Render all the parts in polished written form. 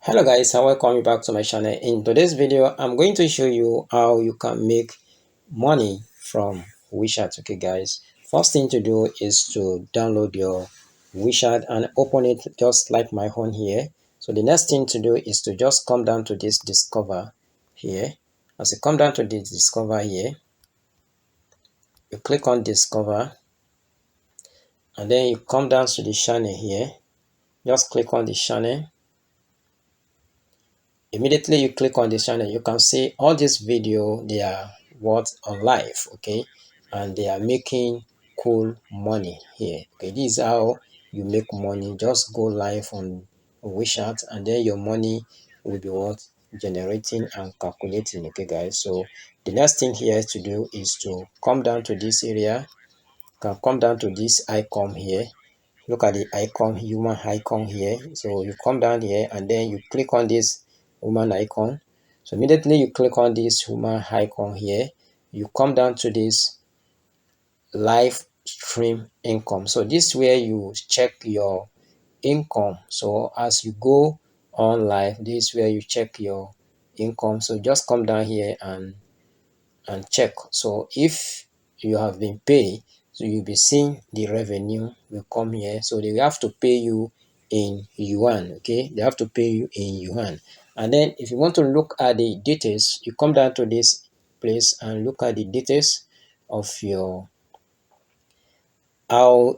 Hello guys, and welcome back to my channel. In today's video I'm going to show you how you can make money from WeChat. Okay guys, first thing to do is to download your WeChat and open it just like my own here. So the next thing to do is to just come down to this discover here. As you come down to this discover here, you click on discover and then you come down to the channel here. Just click on the channel. Immediately you click on this channel, you can see all this video, they are what on live, okay, and they are making cool money here. Okay, this is how you make money. Just go live on WeChat and then your money will be what generating and calculating. Okay guys, so the next thing here to do is to come down to this area. You can come down to this icon here. Look at the icon, human icon here. So you come down here and then you click on this woman icon. So immediately you click on this woman icon here, you come down to this live stream income. So this is where you check your income. So as you go on live, this is where you check your income. So just come down here and check. So if you have been paid, so you'll be seeing the revenue will come here. So they will have to pay you in yuan. Okay, they have to pay you in yuan. And then if you want to look at the details, you come down to this place and look at the details of your how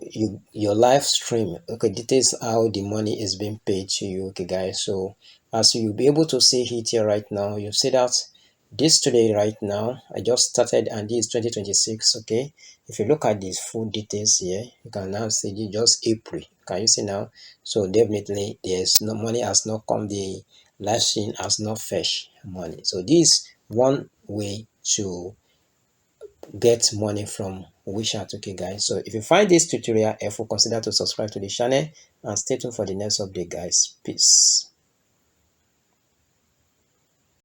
your live stream. Okay, details how the money is being paid to you. Okay guys, so as you'll be able to see it here right now, you see that this today right now I just started and this is 2026. Okay, if you look at these full details here, you can now see it just April. Can you see now? So definitely there's no money has not come, the live stream has not fetched money. So this one way to get money from WeChat. Okay guys, so if you find this tutorial helpful, consider to subscribe to the channel and stay tuned for the next update guys. Peace.